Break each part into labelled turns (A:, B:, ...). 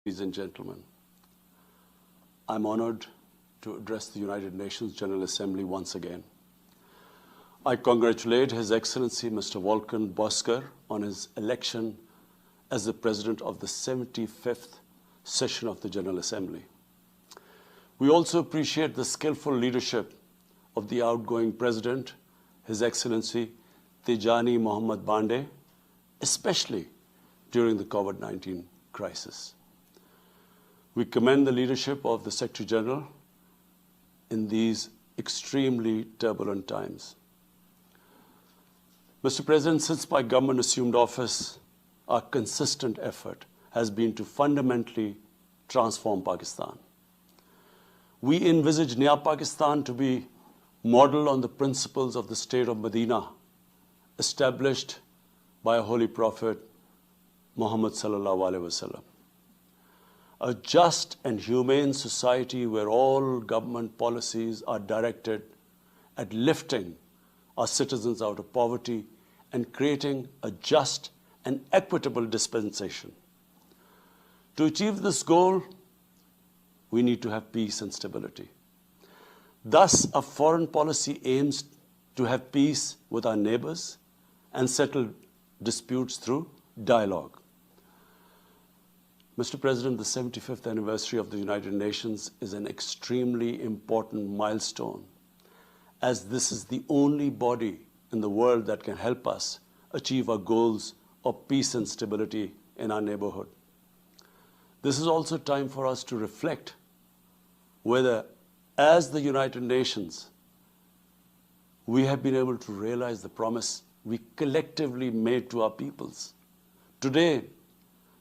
A: Ladies and gentlemen, I'm honored to address the United Nations General Assembly once again. I congratulate His Excellency Mr. Volkan Bozkır on his election as the President of the 75th session of the General Assembly. We also appreciate the skillful leadership of the outgoing President, His Excellency Tijani Mohammad Bande, especially during the COVID-19 crisis. We commend the leadership of the Secretary General in these extremely turbulent times. Mr. President, since my government assumed office, our consistent effort has been to fundamentally transform Pakistan. We envisage Naya Pakistan to be modeled on the principles of the state of Medina, established by a holy prophet, Muhammad sallallahu alaihi wasallam. A just and humane society where all government policies are directed at lifting our citizens out of poverty and creating a just and equitable dispensation. To achieve this goal, we need to have peace and stability. Thus, our foreign policy aims to have peace with our neighbors and settle disputes through dialogue. Mr. President, the 75th anniversary of the United Nations is an extremely important milestone, as this is the only body in the world that can help us achieve our goals of peace and stability in our neighborhood. This is also time for us to reflect whether, as the United Nations, we have been able to realize the promise we collectively made to our peoples. Today,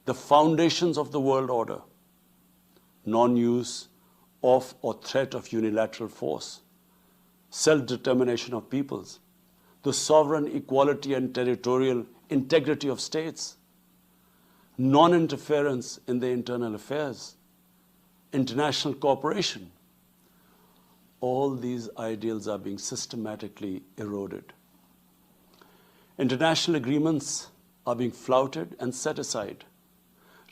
A: the foundations of the world order, non-use of or threat of unilateral force, self-determination of peoples, the sovereign equality and territorial integrity of states, non-interference in their internal affairs, international cooperation, all these ideals are being systematically eroded. International agreements are being flouted and set aside.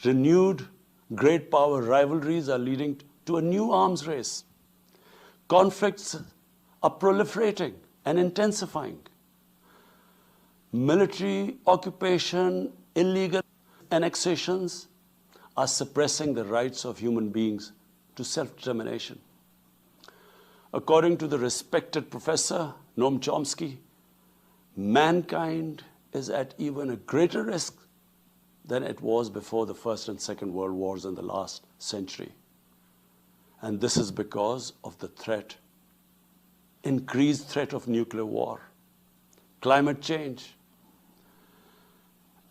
A: Renewed great power rivalries are leading to a new arms race. Conflicts are proliferating and intensifying. Military occupation, illegal annexations are suppressing the rights of human beings to self-determination. According to the respected professor Noam Chomsky, mankind is at even a greater risk than it was before the First and Second World Wars in the last century. And this is because of the threat, increased threat of nuclear war, climate change,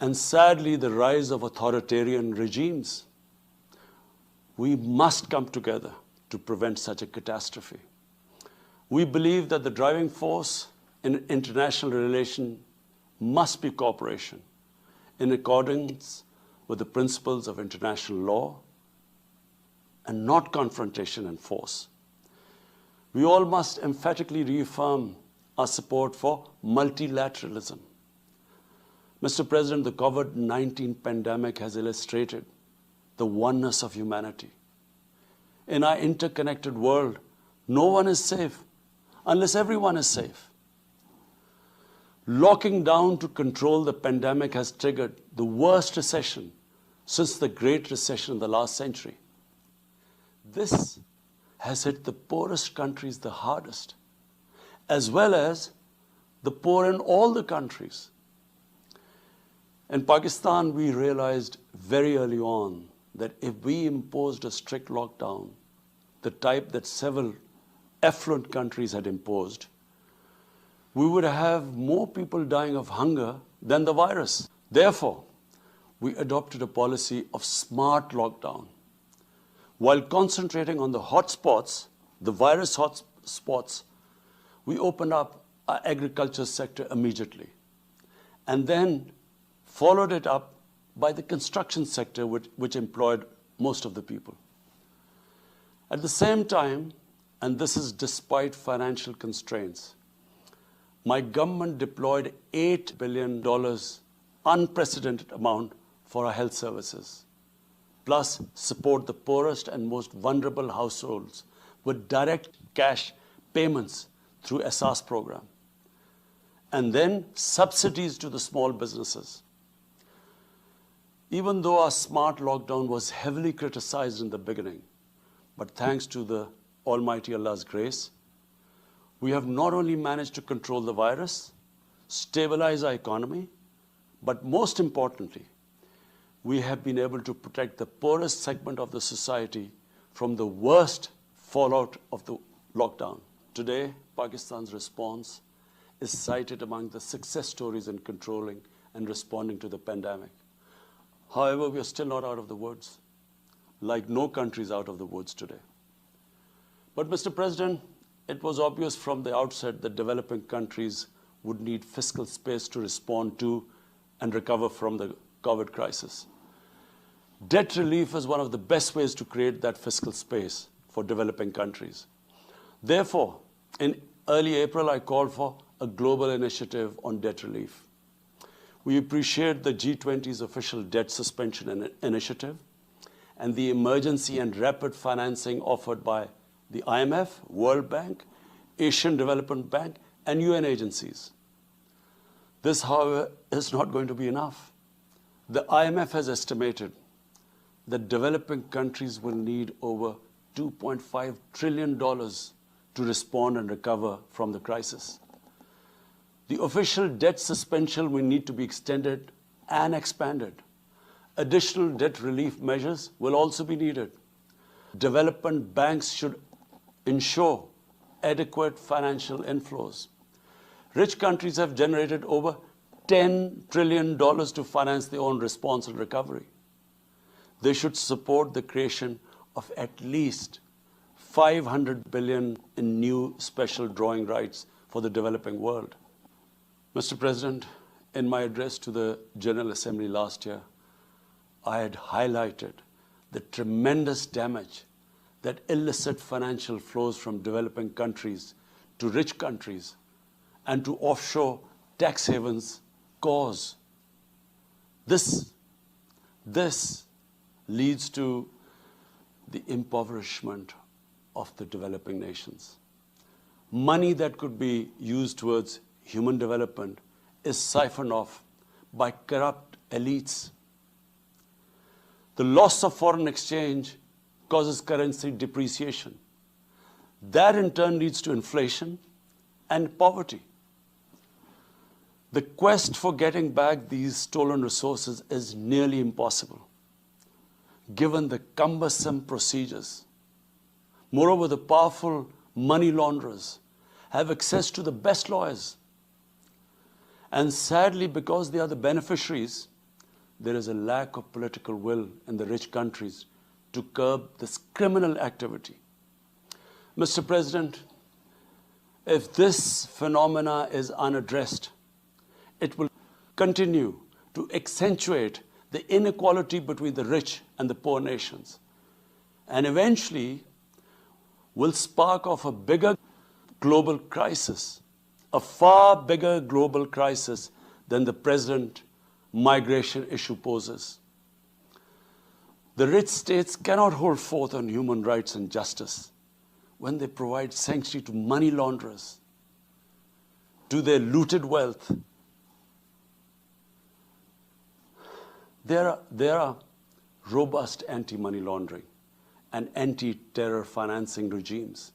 A: and sadly the rise of authoritarian regimes. We must come together to prevent such a catastrophe. We believe that the driving force in international relations must be cooperation, in accordance with the principles of international law and not confrontation and force. We all must emphatically reaffirm our support for multilateralism. Mr. President, the COVID-19 pandemic has illustrated the oneness of humanity. In our interconnected world, no one is safe unless everyone is safe. Locking down to control the pandemic has triggered the worst recession since the Great Recession in the last century. This has hit the poorest countries the hardest, as well as the poor in all the countries. In Pakistan, we realized very early on that if we imposed a strict lockdown, the type that several affluent countries had imposed, we would have more people dying of hunger than the virus. Therefore, we adopted a policy of smart lockdown. While concentrating on the hotspots, the virus hotspots, we opened up our agriculture sector immediately, and then followed it up by the construction sector, which employed most of the people. At the same time, and this is despite financial constraints, my government deployed $8 billion, unprecedented amount, for our health services, plus support the poorest and most vulnerable households with direct cash payments through SR's program, and then subsidies to the small businesses. Even though our smart lockdown was heavily criticized in the beginning, but thanks to the Almighty Allah's grace, we have not only managed to control the virus, stabilize our economy, but most importantly, we have been able to protect the poorest segment of the society from the worst fallout of the lockdown. Today, Pakistan's response is cited among the success stories in controlling and responding to the pandemic. However, we are still not out of the woods, like no country is out of the woods today. But Mr. President, it was obvious from the outset that developing countries would need fiscal space to respond to and recover from the COVID crisis. Debt relief is one of the best ways to create that fiscal space for developing countries. Therefore, in early April, I called for a global initiative on debt relief. We appreciate the G20's official debt suspension initiative and the emergency and rapid financing offered by the IMF, World Bank, Asian Development Bank, and UN agencies. This, however, is not going to be enough. The IMF has estimated that developing countries will need over $2.5 trillion to respond and recover from the crisis. The official debt suspension will need to be extended and expanded. Additional debt relief measures will also be needed. Development banks should ensure adequate financial inflows. Rich countries have generated over $10 trillion to finance their own response and recovery. They should support the creation of at least $500 billion in new special drawing rights for the developing world. Mr. President, in my address to the General Assembly last year, I had highlighted the tremendous damage that illicit financial flows from developing countries to rich countries and to offshore tax havens cause. This leads to the impoverishment of the developing nations. Money that could be used towards human development is siphoned off by corrupt elites. The loss of foreign exchange causes currency depreciation. That in turn leads to inflation and poverty. The quest for getting back these stolen resources is nearly impossible, given the cumbersome procedures. Moreover, the powerful money launderers have access to the best lawyers. And sadly, because they are the beneficiaries, there is a lack of political will in the rich countries to curb this criminal activity. Mr. President, if this phenomena is unaddressed, it will continue to accentuate the inequality between the rich and the poor nations, and eventually will spark off a bigger global crisis, a far bigger global crisis than the present migration issue poses. The rich states cannot hold forth on human rights and justice when they provide sanctuary to money launderers, to their looted wealth. There are robust anti-money laundering and anti-terror financing regimes.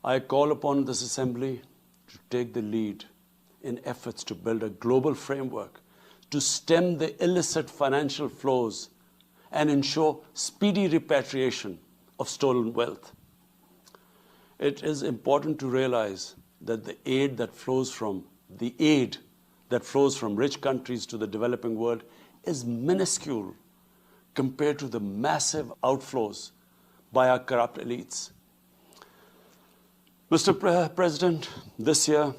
A: I call upon this Assembly to take the lead in efforts to build a global framework to stem the illicit financial flows and ensure speedy repatriation of stolen wealth. It is important to realize that the aid that flows from rich countries to the developing world is minuscule compared to the massive outflows by our corrupt elites. Mr. President, this year,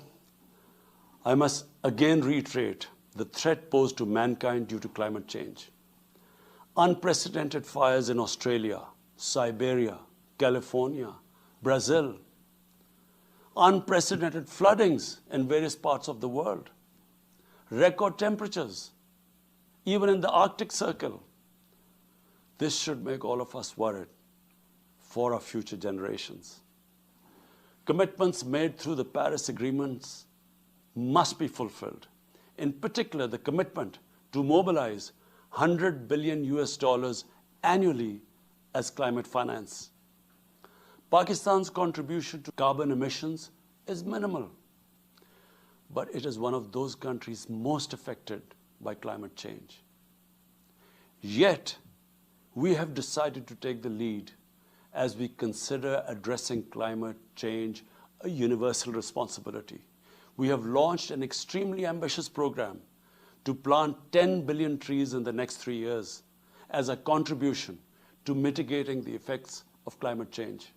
A: I must again reiterate the threat posed to mankind due to climate change. Unprecedented fires in Australia, Siberia, California, Brazil. Unprecedented floodings in various parts of the world. Record temperatures, even in the Arctic Circle. This should make all of us worried for our future generations. Commitments made through the Paris agreements must be fulfilled. In particular, the commitment to mobilize $100 billion annually as climate finance. Pakistan's contribution to carbon emissions is minimal, but it is one of those countries most affected by climate change. Yet, we have decided to take the lead as we consider addressing climate change a universal responsibility. We have launched an extremely ambitious program to plant 10 billion trees in the next 3 years as a contribution to mitigating the effects of climate change.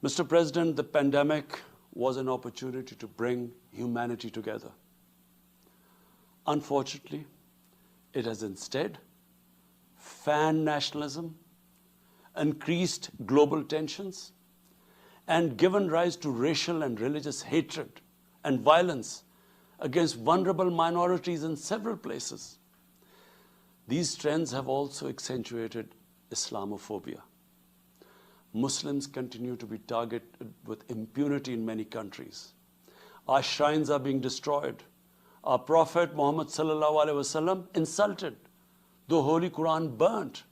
A: Mr. President, the pandemic was an opportunity to bring humanity together. Unfortunately, it has instead fanned nationalism, increased global tensions, and given rise to racial and religious hatred and violence against vulnerable minorities in several places. These trends have also accentuated Islamophobia. Muslims continue to be targeted with impunity in many countries. Our shrines are being destroyed. Our Prophet Muhammad sallallahu alaihi wasallam insulted. The Holy Quran burnt.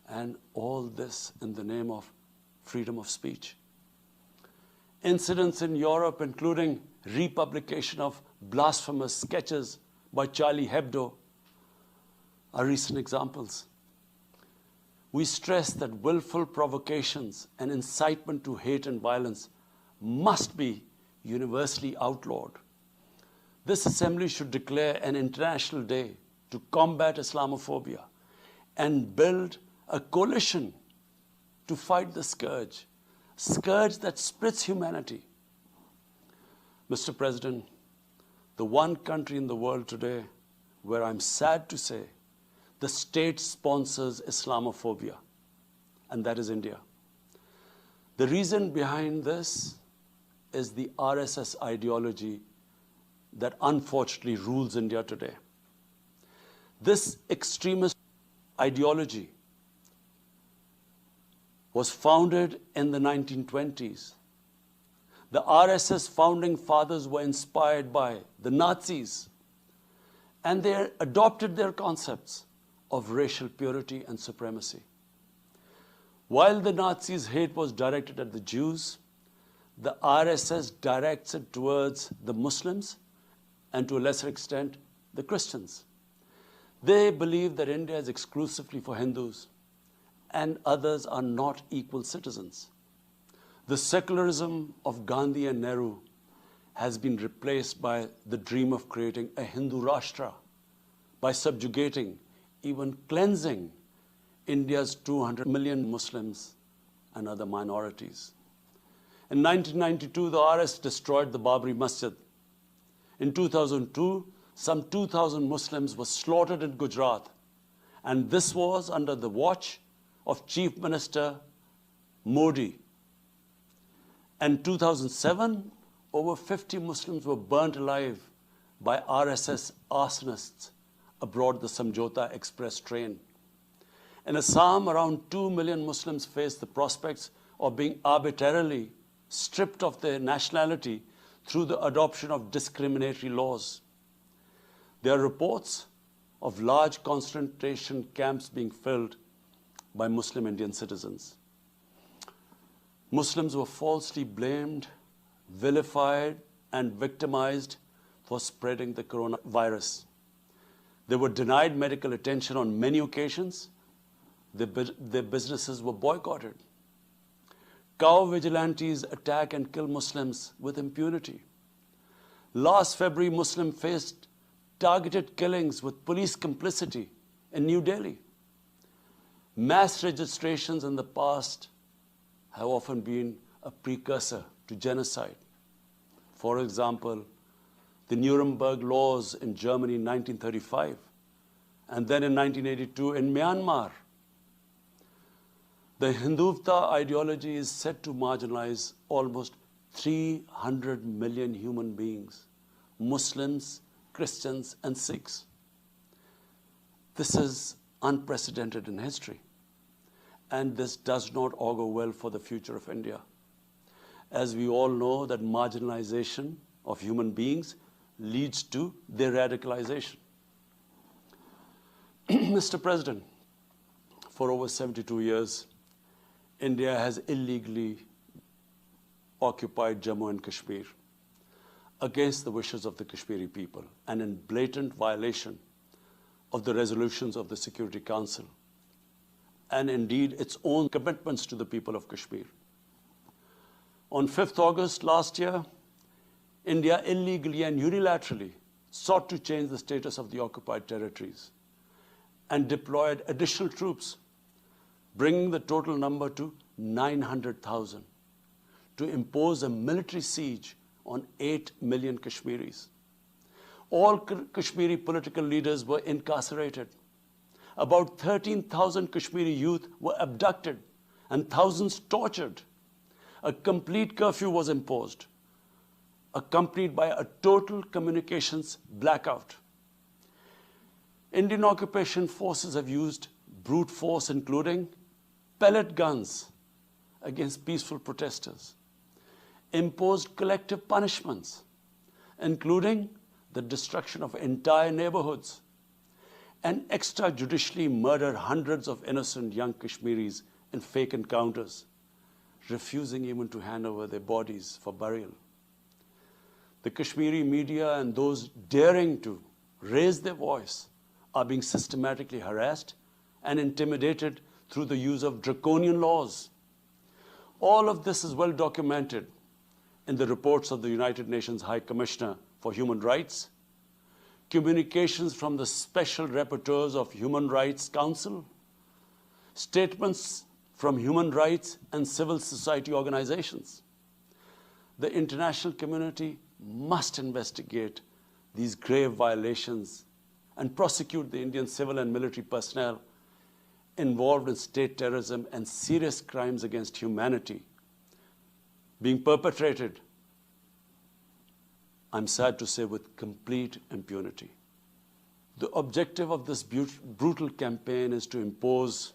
A: And all this in the name of freedom of speech. Incidents in Europe, including republication of blasphemous sketches by Charlie Hebdo, are recent examples. We stress that willful provocations and incitement to hate and violence must be universally outlawed. This assembly should declare an international day to combat Islamophobia and build a coalition to fight the scourge that splits humanity. Mr. President, the one country in the world today where I'm sad to say the state sponsors Islamophobia, and that is India. The reason behind this is the RSS ideology that unfortunately rules India today. This extremist ideology was founded in the 1920s. The RSS founding fathers were inspired by the Nazis, and they adopted their concepts of racial purity and supremacy. While the Nazis' hate was directed at the Jews, the RSS directs it towards the Muslims and to a lesser extent, the Christians. They believe that India is exclusively for Hindus and others are not equal citizens. The secularism of Gandhi and Nehru has been replaced by the dream of creating a Hindu Rashtra by subjugating, even cleansing, India's 200 million Muslims and other minorities. In 1992, the RS destroyed the Babri Masjid. In 2002, some 2,000 Muslims were slaughtered in Gujarat, and this was under the watch of Chief Minister Modi. In 2007, over 50 Muslims were burnt alive by RSS arsonists aboard the Samjhota Express train. In Assam, around 2 million Muslims face the prospects of being arbitrarily stripped of their nationality through the adoption of discriminatory laws. There are reports of large concentration camps being filled by Muslim Indian citizens. Muslims were falsely blamed, vilified, and victimized for spreading the coronavirus. They were denied medical attention on many occasions. Their businesses were boycotted. Cow vigilantes attack and kill Muslims with impunity. Last February, Muslims faced targeted killings with police complicity in New Delhi. Mass registrations in the past have often been a precursor to genocide. For example, the Nuremberg laws in Germany in 1935, and then in 1982 in Myanmar. The Hindutva ideology is set to marginalize almost 300 million human beings, Muslims, Christians, and Sikhs. This is unprecedented in history. And this does not augur well for the future of India. As we all know, that marginalization of human beings leads to their radicalization. Mr. President, for over 72 years, India has illegally occupied Jammu and Kashmir against the wishes of the Kashmiri people and in blatant violation of the resolutions of the Security Council and indeed its own commitments to the people of Kashmir. On 5th August last year, India illegally and unilaterally sought to change the status of the occupied territories and deployed additional troops, bringing the total number to 900,000, to impose a military siege on 8 million Kashmiris. All Kashmiri political leaders were incarcerated. About 13,000 Kashmiri youth were abducted and thousands tortured. A complete curfew was imposed, accompanied by a total communications blackout. Indian occupation forces have used brute force, including pellet guns against peaceful protesters, imposed collective punishments, including the destruction of entire neighborhoods, and extrajudicially murdered hundreds of innocent young Kashmiris in fake encounters, refusing even to hand over their bodies for burial. The Kashmiri media and those daring to raise their voice are being systematically harassed and intimidated through the use of draconian laws. All of this is well documented in the reports of the United Nations High Commissioner for Human Rights, communications from the Special Rapporteurs of Human Rights Council, statements from human rights and civil society organizations. The international community must investigate these grave violations and prosecute the Indian civil and military personnel involved in state terrorism and serious crimes against humanity being perpetrated, I'm sad to say, with complete impunity. The objective of this brutal campaign is to impose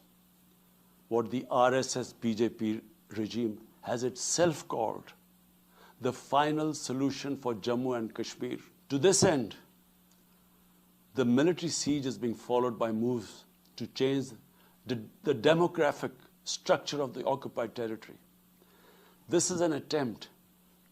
A: what the RSS BJP regime has itself called the final solution for Jammu and Kashmir. To this end, the military siege is being followed by moves to change the demographic structure of the occupied territory. This is an attempt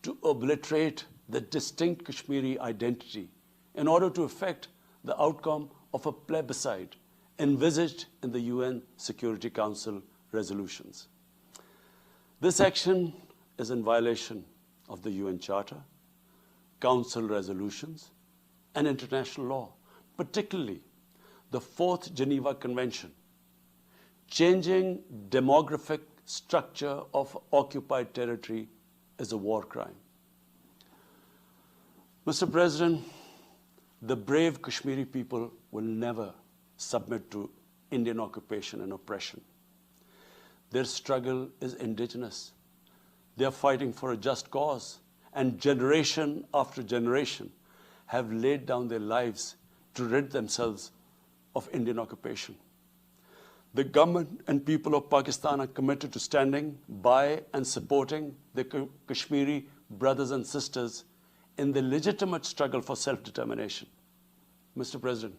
A: to obliterate the distinct Kashmiri identity in order to effect the outcome of a plebiscite envisaged in the UN Security Council resolutions. This action is in violation of the UN Charter, Council resolutions, and international law, particularly the 4th Geneva Convention. Changing demographic structure of occupied territory is a war crime. Mr. President, the brave Kashmiri people will never submit to Indian occupation and oppression. Their struggle is indigenous. They are fighting for a just cause, and generation after generation have laid down their lives to rid themselves of Indian occupation. The government and people of Pakistan are committed to standing by and supporting the Kashmiri brothers and sisters in the legitimate struggle for self-determination. Mr. President,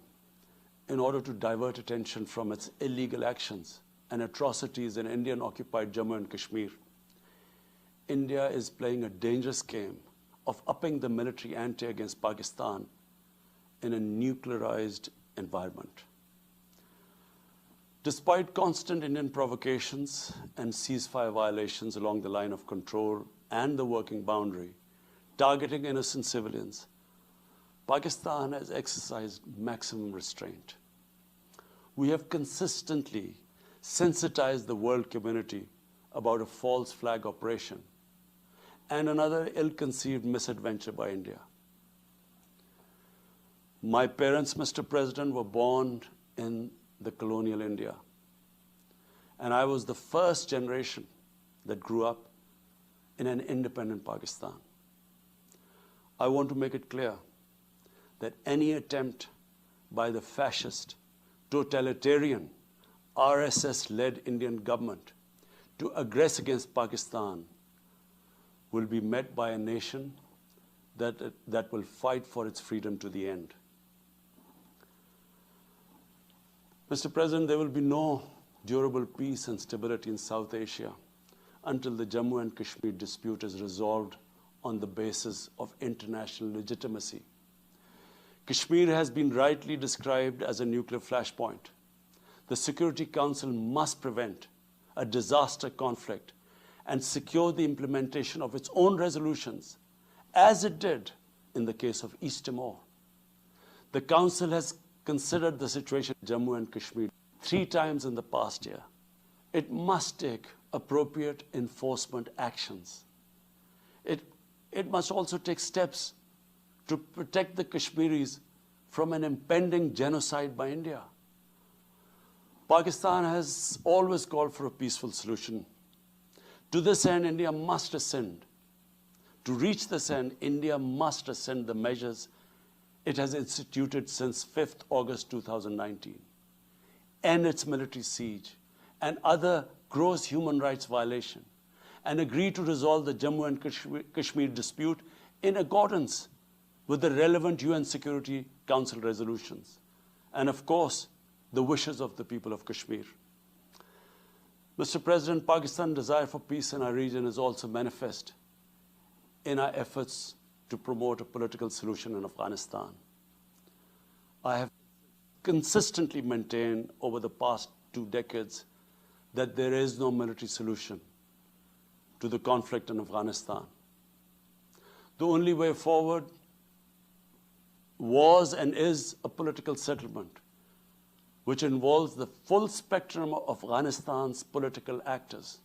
A: in order to divert attention from its illegal actions and atrocities in Indian-occupied Jammu and Kashmir, India is playing a dangerous game of upping the military ante against Pakistan in a nuclearized environment. Despite constant Indian provocations and ceasefire violations along the line of control and the working boundary, targeting innocent civilians, Pakistan has exercised maximum restraint. We have consistently sensitized the world community about a false flag operation and another ill-conceived misadventure by India. My parents, Mr. President, were born in the colonial India, and I was the first generation that grew up in an independent Pakistan. I want to make it clear that any attempt by the fascist totalitarian, RSS-led Indian government to aggress against Pakistan will be met by a nation that will fight for its freedom to the end. Mr. President, there will be no durable peace and stability in South Asia until the Jammu and Kashmir dispute is resolved on the basis of international legitimacy. Kashmir has been rightly described as a nuclear flashpoint. The Security Council must prevent a disaster conflict and secure the implementation of its own resolutions, as it did in the case of East Timor. The Council has considered the situation in Jammu and Kashmir 3 times in the past year. It must take appropriate enforcement actions. It must also take steps to protect the Kashmiris from an impending genocide by India. Pakistan has always called for a peaceful solution. To this end, India must rescind. To reach this end, India must rescind the measures it has instituted since 5th August 2019, end its military siege and other gross human rights violation, and agree to resolve the Jammu and Kashmir dispute in accordance with the relevant UN Security Council resolutions, and of course, the wishes of the people of Kashmir. Mr. President, Pakistan's desire for peace in our region is also manifest in our efforts to promote a political solution in Afghanistan. I have consistently maintained over the past 2 decades that there is no military solution to the conflict in Afghanistan. The only way forward was and is a political settlement, which involves the full spectrum of Afghanistan's political actors.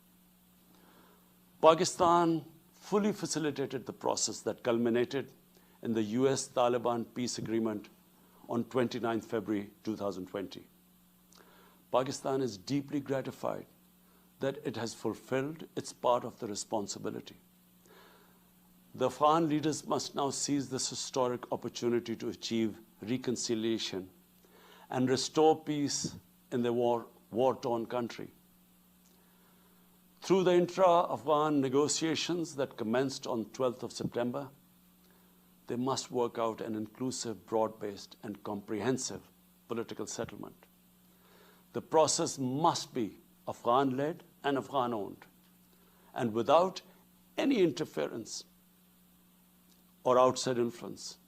A: Pakistan fully facilitated the process that culminated in the US-Taliban peace agreement on 29 February 2020. Pakistan is deeply gratified that it has fulfilled its part of the responsibility. The Afghan leaders must now seize this historic opportunity to achieve reconciliation and restore peace in the war-torn country. Through the intra-Afghan negotiations that commenced on 12th of September, they must work out an inclusive, broad-based, and comprehensive political settlement. The process must be Afghan-led and Afghan-owned, and without any interference or outside influence.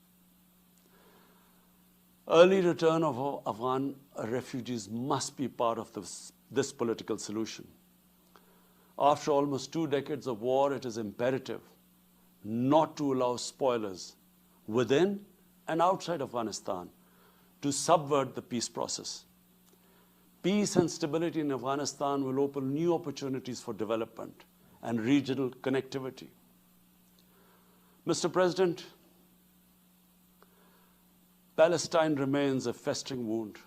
A: Early return of Afghan refugees must be part of this political solution. After almost 2 decades of war, it is imperative not to allow spoilers within and outside Afghanistan to subvert the peace process. Peace and stability in Afghanistan will open new opportunities for development and regional connectivity. Mr. President, Palestine remains a festering wound.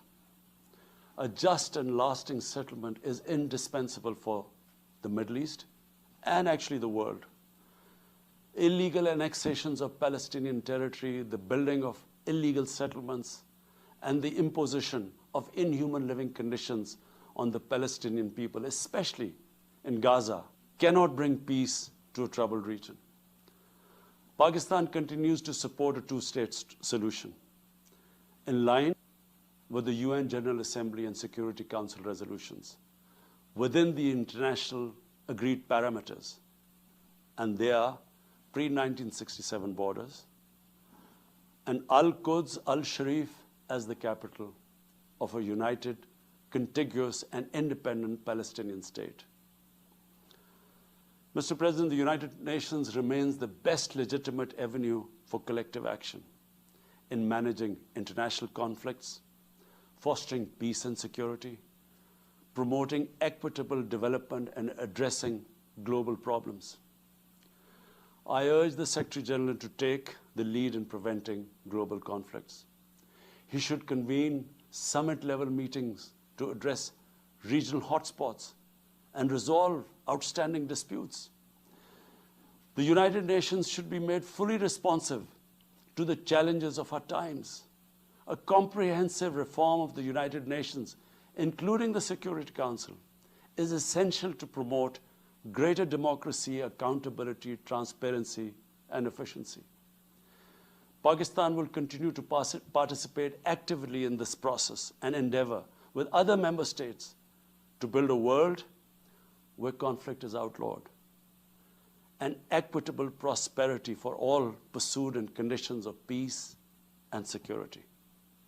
A: A just and lasting settlement is indispensable for the Middle East and actually the world. Illegal annexations of Palestinian territory, the building of illegal settlements, and the imposition of inhuman living conditions on the Palestinian people, especially in Gaza, cannot bring peace to a troubled region. Pakistan continues to support a 2-state solution in line with the UN General Assembly and Security Council resolutions within the international agreed parameters, and they are pre-1967 borders, and Al-Quds, Al-Sharif as the capital of a united, contiguous, and independent Palestinian state. Mr. President, the United Nations remains the best legitimate avenue for collective action in managing international conflicts, fostering peace and security, promoting equitable development, and addressing global problems. I urge the Secretary General to take the lead in preventing global conflicts. He should convene summit-level meetings to address regional hotspots and resolve outstanding disputes. The United Nations should be made fully responsive to the challenges of our times. A comprehensive reform of the United Nations, including the Security Council, is essential to promote greater democracy, accountability, transparency, and efficiency. Pakistan will continue to participate actively in this process and endeavor with other member states to build a world where conflict is outlawed and equitable prosperity for all pursued in conditions of peace and security.